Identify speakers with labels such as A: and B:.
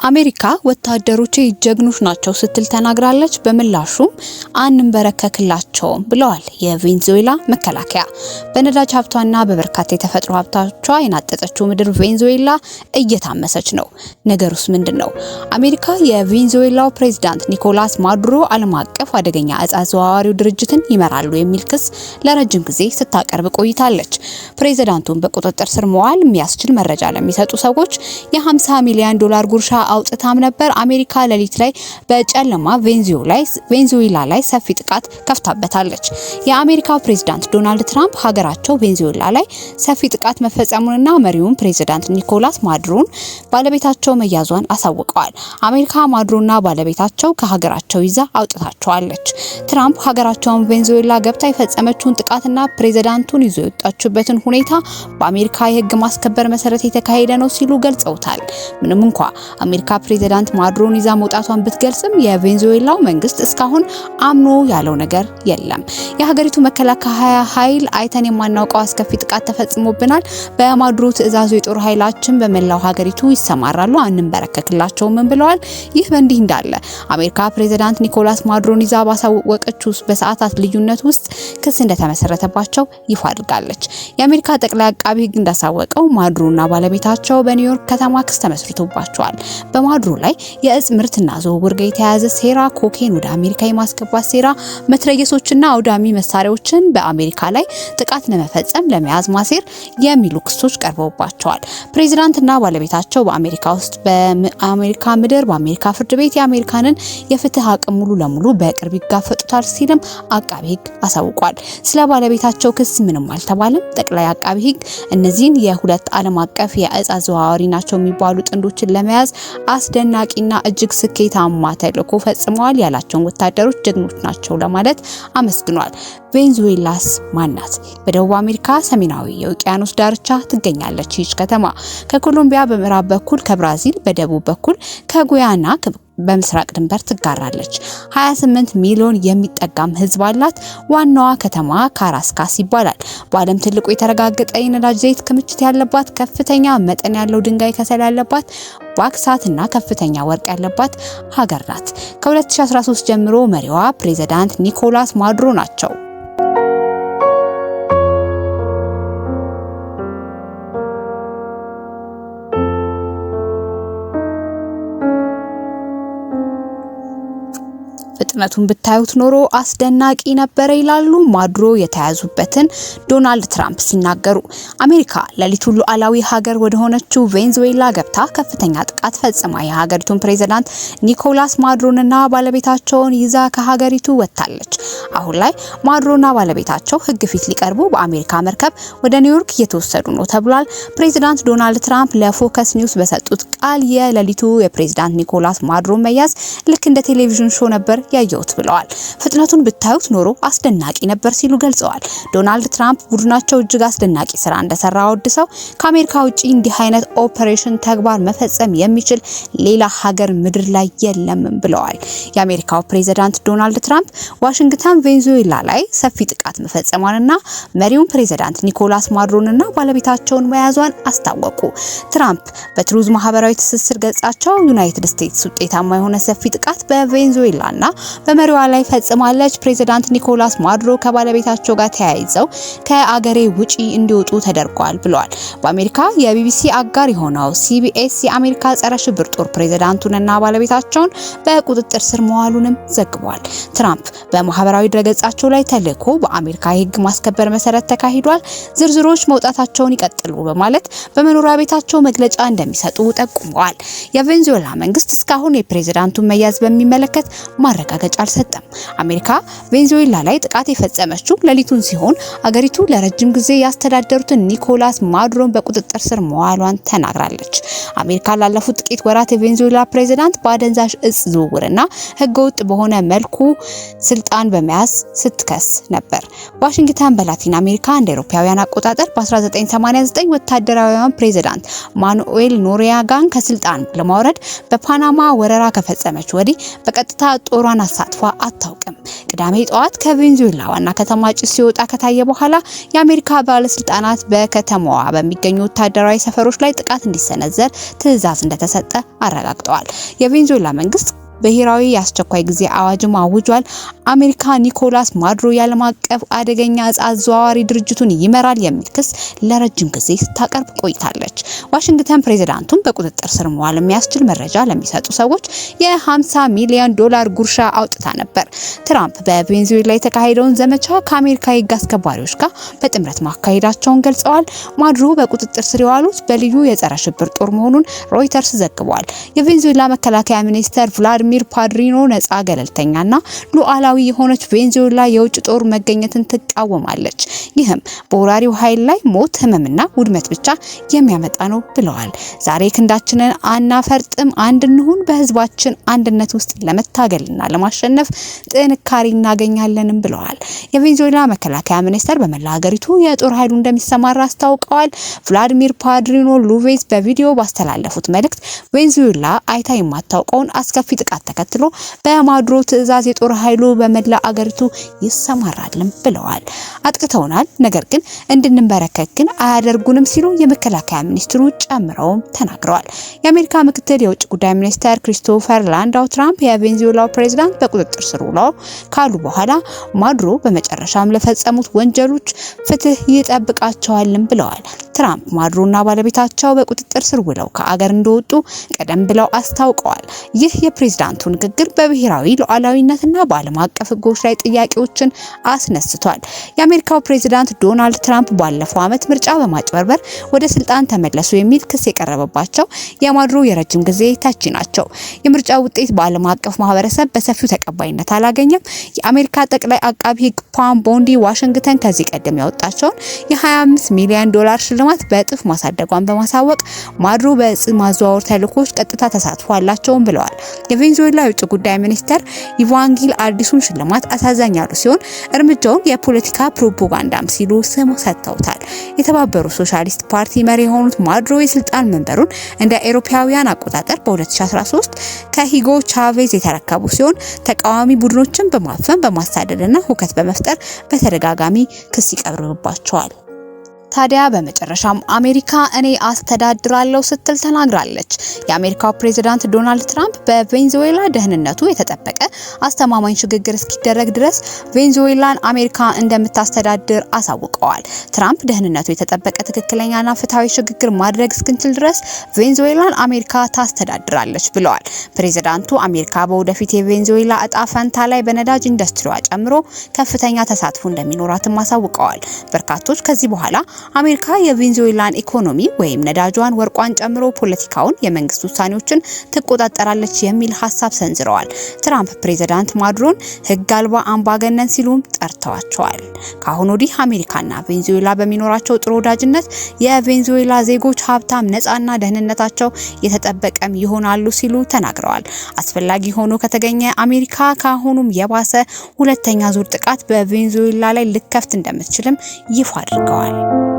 A: አሜሪካ ወታደሮቼ ጀግኖች ናቸው ስትል ተናግራለች። በምላሹም አንንበረከክላቸውም ብለዋል የቬንዙዌላ መከላከያ። በነዳጅ ሀብቷና በበርካታ የተፈጥሮ ሀብቶቿ የናጠጠችው ምድር ቬንዙዌላ እየታመሰች ነው። ነገሩስ ምንድነው? አሜሪካ የቬንዙዌላው ፕሬዝዳንት ኒኮላስ ማዱሮ ዓለም አቀፍ አደገኛ እጽ አዘዋዋሪው ድርጅትን ይመራሉ የሚል ክስ ለረጅም ጊዜ ስታቀርብ ቆይታለች። ፕሬዝዳንቱን በቁጥጥር ስር መዋል የሚያስችል መረጃ ለሚሰጡ ሰዎች የ50 ሚሊዮን ዶላር ጉርሻ አውጥታም ነበር። አሜሪካ ሌሊት ላይ በጨለማ ቬንዙዌላ ላይ ሰፊ ጥቃት ከፍታበታለች። የአሜሪካ ፕሬዝዳንት ዶናልድ ትራምፕ ሀገራቸው ቬንዙዌላ ላይ ሰፊ ጥቃት መፈጸሙንና መሪውን ፕሬዝዳንት ኒኮላስ ማዱሮን ባለቤታቸው መያዟን አሳውቀዋል። አሜሪካ ማዱሮና ባለቤታቸው ከሀገራቸው ይዛ አውጥታቸዋለች። ትራምፕ ሀገራቸውን ቬንዙዌላ ገብታ የፈጸመችውን ጥቃትና ፕሬዝዳንቱን ይዞ የወጣችበትን ሁኔታ በአሜሪካ የህግ ማስከበር መሰረት የተካሄደ ነው ሲሉ ገልጸውታል። ምንም እንኳ አሜሪካ ፕሬዝዳንት ማዱሮን ይዛ መውጣቷን ብትገልጽም የቬንዙዌላው መንግስት እስካሁን አምኖ ያለው ነገር የለም። የሀገሪቱ መከላከያ ኃይል አይተን የማናውቀው አስከፊ ጥቃት ተፈጽሞብናል፣ በማዱሮ ትዕዛዙ የጦር ኃይላችን በመላው ሀገሪቱ ይሰማራሉ፣ አንንበረከክላቸውም ብለዋል። ይህ በእንዲህ እንዳለ አሜሪካ ፕሬዝዳንት ኒኮላስ ማዱሮን ይዛ ባሳወቀችው በሰዓታት ልዩነት ውስጥ ክስ እንደተመሰረተባቸው ይፋ አድርጋለች። የአሜሪካ ጠቅላይ አቃቢ ህግ እንዳሳወቀው ማዱሮና ባለቤታቸው በኒውዮርክ ከተማ ክስ ተመስርቶባቸዋል። በማዱሮ ላይ የእጽ ምርትና ዝውውር ጋር የተያያዘ ሴራ፣ ኮኬን ወደ አሜሪካ የማስገባት ሴራ፣ መትረየሶችና አውዳሚ መሳሪያዎችን በአሜሪካ ላይ ጥቃት ለመፈጸም ለመያዝ ማሴር የሚሉ ክሶች ቀርበውባቸዋል። ፕሬዝዳንትና ባለቤታቸው በአሜሪካ ውስጥ በአሜሪካ ምድር በአሜሪካ ፍርድ ቤት የአሜሪካንን የፍትህ አቅም ሙሉ ለሙሉ በቅርብ ይጋፈጡታል ሲልም አቃቢ ህግ አሳውቋል። ስለ ባለቤታቸው ክስ ምንም አልተባለም። ጠቅላይ አቃቢ ህግ እነዚህን የሁለት ዓለም አቀፍ የእጽ አዘዋዋሪ ናቸው የሚባሉ ጥንዶችን ለመያዝ አስደናቂና እጅግ ስኬታማ ተልዕኮ ፈጽመዋል ያላቸውን ወታደሮች ጀግኖች ናቸው ለማለት አመስግኗል። ቬንዙዌላስ ማናት? በደቡብ አሜሪካ ሰሜናዊ የውቅያኖስ ዳርቻ ትገኛለች። ይህች ከተማ ከኮሎምቢያ በምዕራብ በኩል ከብራዚል በደቡብ በኩል ከጉያና በምስራቅ ድንበር ትጋራለች። 28 ሚሊዮን የሚጠጋም ህዝብ አላት። ዋናዋ ከተማ ካራስካስ ይባላል። በዓለም ትልቁ የተረጋገጠ የነዳጅ ዘይት ክምችት ያለባት፣ ከፍተኛ መጠን ያለው ድንጋይ ከሰል ያለባት፣ ባክሳትና ከፍተኛ ወርቅ ያለባት ሀገር ናት። ከ2013 ጀምሮ መሪዋ ፕሬዝዳንት ኒኮላስ ማዱሮ ናቸው። ፍጥነቱን ብታዩት ኖሮ አስደናቂ ነበር ይላሉ ማዱሮ የተያዙበትን ዶናልድ ትራምፕ ሲናገሩ። አሜሪካ ሌሊቱን ሉዓላዊ ሀገር ወደ ሆነችው ቬንዙዌላ ገብታ ከፍተኛ ጥቃት ፈጽማ የሀገሪቱን ፕሬዝዳንት ኒኮላስ ማዱሮንና ባለቤታቸውን ይዛ ከሀገሪቱ ወጥታለች። አሁን ላይ ማዱሮና ባለቤታቸው ህግ ፊት ሊቀርቡ በአሜሪካ መርከብ ወደ ኒውዮርክ እየተወሰዱ ነው ተብሏል። ፕሬዝዳንት ዶናልድ ትራምፕ ለፎከስ ኒውስ በሰጡት ቃል የሌሊቱ የፕሬዝዳንት ኒኮላስ ማዱሮ መያዝ ልክ እንደ ቴሌቪዥን ሾው ነበር ያየሁት ብለዋል። ፍጥነቱን ብታዩት ኖሮ አስደናቂ ነበር ሲሉ ገልጸዋል። ዶናልድ ትራምፕ ቡድናቸው እጅግ አስደናቂ ስራ እንደሰራ አወድሰው ከአሜሪካ ውጪ እንዲህ አይነት ኦፕሬሽን ተግባር መፈጸም የሚችል ሌላ ሀገር ምድር ላይ የለም ብለዋል። የአሜሪካው ፕሬዝዳንት ዶናልድ ትራምፕ ዋሽንግተን ቬንዙዌላ ላይ ሰፊ ጥቃት መፈጸሟንና መሪውን ፕሬዝዳንት ኒኮላስ ማዱሮንና ባለቤታቸውን መያዟን አስታወቁ። ትራምፕ በትሩዝ ማህበራዊ ትስስር ገጻቸው ዩናይትድ ስቴትስ ውጤታማ የሆነ ሰፊ ጥቃት በቬንዙዌላና በመሪዋ ላይ ፈጽማለች፣ ፕሬዝዳንት ኒኮላስ ማዱሮ ከባለቤታቸው ጋር ተያይዘው ከአገሬ ውጪ እንዲወጡ ተደርጓል ብለዋል። በአሜሪካ የቢቢሲ አጋር የሆነው ሲቢኤስ የአሜሪካ ጸረ ሽብር ጦር ፕሬዝዳንቱንና ባለቤታቸውን በቁጥጥር ስር መዋሉንም ዘግቧል። ትራምፕ በማህበራዊ ድረገጻቸው ላይ ተልዕኮ በአሜሪካ የህግ ማስከበር መሰረት ተካሂዷል፣ ዝርዝሮች መውጣታቸውን ይቀጥሉ በማለት በመኖሪያ ቤታቸው መግለጫ እንደሚሰጡ ጠቁመዋል። የቬንዙዌላ መንግስት እስካሁን የፕሬዝዳንቱን መያዝ በሚመለከት ማረጋገጫ አልሰጠም። አሜሪካ ቬንዙዌላ ላይ ጥቃት የፈጸመችው ሌሊቱን ሲሆን አገሪቱ ለረጅም ጊዜ ያስተዳደሩትን ኒኮላስ ማዱሮን በቁጥጥር ስር መዋሏን ተናግራለች። አሜሪካ ላለፉት ጥቂት ወራት የቬንዙዌላ ፕሬዝዳንት በአደንዛዥ እጽ ዝውውርና ህገወጥ በሆነ መልኩ ስልጣን በመያዝ ስትከስ ነበር። ዋሽንግተን በላቲን አሜሪካ እንደ አውሮፓውያን አቆጣጠር በ1989 ወታደራዊውን ፕሬዝዳንት ማኑኤል ኖሪያጋን ከስልጣን ለማውረድ በፓናማ ወረራ ከፈጸመች ወዲህ በቀጥታ ጦሯን ማድሮን አሳትፋ አታውቅም። ቅዳሜ ጠዋት ከቬንዙዌላ ዋና ከተማ ጭስ ሲወጣ ከታየ በኋላ የአሜሪካ ባለስልጣናት በከተማዋ በሚገኙ ወታደራዊ ሰፈሮች ላይ ጥቃት እንዲሰነዘር ትዕዛዝ እንደተሰጠ አረጋግጠዋል። የቬንዙዌላ መንግስት ብሔራዊ የአስቸኳይ ጊዜ አዋጅም አውጇል። አሜሪካ ኒኮላስ ማዱሮ የዓለም አቀፍ አደገኛ ዕፅ አዘዋዋሪ ድርጅቱን ይመራል የሚል ክስ ለረጅም ጊዜ ስታቀርብ ቆይታለች። ዋሽንግተን ፕሬዝዳንቱን በቁጥጥር ስር መዋል የሚያስችል መረጃ ለሚሰጡ ሰዎች የ50 ሚሊዮን ዶላር ጉርሻ አውጥታ ነበር። ትራምፕ በቬንዙዌላ የተካሄደውን ዘመቻ ከአሜሪካ የህግ አስከባሪዎች ጋር በጥምረት ማካሄዳቸውን ገልጸዋል። ማዱሮ በቁጥጥር ስር የዋሉት በልዩ የጸረ ሽብር ጦር መሆኑን ሮይተርስ ዘግቧል። የቬንዙዌላ መከላከያ ሚኒስተር ቭላድሚር ፓድሪኖ ነጻ ገለልተኛና ሉዓላዊ የሆነች ቬንዙዌላ የውጭ ጦር መገኘትን ትቃወማለች፣ ይህም በወራሪው ኃይል ላይ ሞት፣ ህመምና ውድመት ብቻ የሚያመጣ ነው ብለዋል። ዛሬ ክንዳችንን አናፈርጥም፣ አንድ እንሁን፣ በህዝባችን አንድነት ውስጥ ለመታገልና ለማሸነፍ ጥንካሬ እናገኛለንም ብለዋል። የቬንዙዌላ መከላከያ ሚኒስተር በመላ ሀገሪቱ የጦር ኃይሉ እንደሚሰማራ አስታውቀዋል። ቭላድሚር ፓድሪኖ ሉቬዝ በቪዲዮ ባስተላለፉት መልእክት ቬንዙዌላ አይታ የማታውቀውን አስከፊ ጥቃት ተከትሎ በማዱሮ ትዕዛዝ የጦር ኃይሉ በመላ አገሪቱ ይሰማራልም ብለዋል። አጥቅተውናል፣ ነገር ግን እንድንበረከክ ግን አያደርጉንም ሲሉ የመከላከያ ሚኒስትሩ ጨምረውም ተናግረዋል። የአሜሪካ ምክትል የውጭ ጉዳይ ሚኒስተር ክሪስቶፈር ላንዳው ትራምፕ የቬንዙዌላው ፕሬዝዳንት በቁጥጥር ስር ውለው ካሉ በኋላ ማዱሮ በመጨረሻም ለፈጸሙት ወንጀሎች ፍትህ ይጠብቃቸዋልም ብለዋል። ትራምፕ ማዱሮና ባለቤታቸው በቁጥጥር ስር ውለው ከአገር እንደወጡ ቀደም ብለው አስታውቀዋል። ይህ የፕሬዝዳንቱ ንግግር በብሔራዊ ሉዓላዊነትና በዓለም አቀፍ ሕጎች ላይ ጥያቄዎችን አስነስቷል። የአሜሪካው ፕሬዝዳንት ዶናልድ ትራምፕ ባለፈው ዓመት ምርጫ በማጭበርበር ወደ ስልጣን ተመለሱ የሚል ክስ የቀረበባቸው የማዱሮ የረጅም ጊዜ ተቺ ናቸው። የምርጫ ውጤት በዓለም አቀፍ ማህበረሰብ በሰፊው ተቀባይነት አላገኘም። የአሜሪካ ጠቅላይ አቃቢ ሕግ ፓም ቦንዲ ዋሽንግተን ከዚህ ቀደም ያወጣቸውን የ25 ሚሊዮን ዶላር ሽልማት በእጥፍ ማሳደጓን በማሳወቅ ማዱሮ በዕፅ ማዘዋወር ተልዕኮች ቀጥታ ተሳትፎ አላቸውም ብለዋል። የቬንዙዌላ የውጭ ጉዳይ ሚኒስተር ኢቫንጊል አዲሱን ሽልማት አሳዛኝ ያሉ ሲሆን እርምጃውን የፖለቲካ ፕሮፓጋንዳም ሲሉ ስም ሰጥተውታል። የተባበሩት ሶሻሊስት ፓርቲ መሪ የሆኑት ማዱሮ የስልጣን መንበሩን እንደ አውሮፓውያን አቆጣጠር በ2013 ከሂጎ ቻቬዝ የተረከቡ ሲሆን ተቃዋሚ ቡድኖችን በማፈን በማሳደድና ሁከት በመፍጠር በተደጋጋሚ ክስ ይቀርብባቸዋል። ታዲያ በመጨረሻም አሜሪካ እኔ አስተዳድራለሁ ስትል ተናግራለች። የአሜሪካው ፕሬዝዳንት ዶናልድ ትራምፕ በቬንዙዌላ ደህንነቱ የተጠበቀ አስተማማኝ ሽግግር እስኪደረግ ድረስ ቬንዙዌላን አሜሪካ እንደምታስተዳድር አሳውቀዋል። ትራምፕ ደህንነቱ የተጠበቀ ትክክለኛና ፍትሃዊ ሽግግር ማድረግ እስክንችል ድረስ ቬንዙዌላን አሜሪካ ታስተዳድራለች ብለዋል። ፕሬዝዳንቱ አሜሪካ በወደፊት የቬንዙዌላ እጣ ፈንታ ላይ በነዳጅ ኢንዱስትሪዋ ጨምሮ ከፍተኛ ተሳትፎ እንደሚኖራትም አሳውቀዋል። በርካቶች ከዚህ በኋላ አሜሪካ የቬንዙዌላን ኢኮኖሚ ወይም ነዳጇን፣ ወርቋን ጨምሮ ፖለቲካውን፣ የመንግስት ውሳኔዎችን ትቆጣጠራለች የሚል ሐሳብ ሰንዝረዋል። ትራምፕ ፕሬዝዳንት ማዱሮን ህግ አልባ አምባገነን ሲሉም ጠርተዋቸዋል። ከአሁን ወዲህ አሜሪካና ቬንዙዌላ በሚኖራቸው ጥሩ ወዳጅነት የቬንዙዌላ ዜጎች ሀብታም፣ ነፃና ደህንነታቸው የተጠበቀም ይሆናሉ ሲሉ ተናግረዋል። አስፈላጊ ሆኖ ከተገኘ አሜሪካ ከአሁኑም የባሰ ሁለተኛ ዙር ጥቃት በቬንዙዌላ ላይ ልከፍት እንደምትችልም ይፋ አድርገዋል።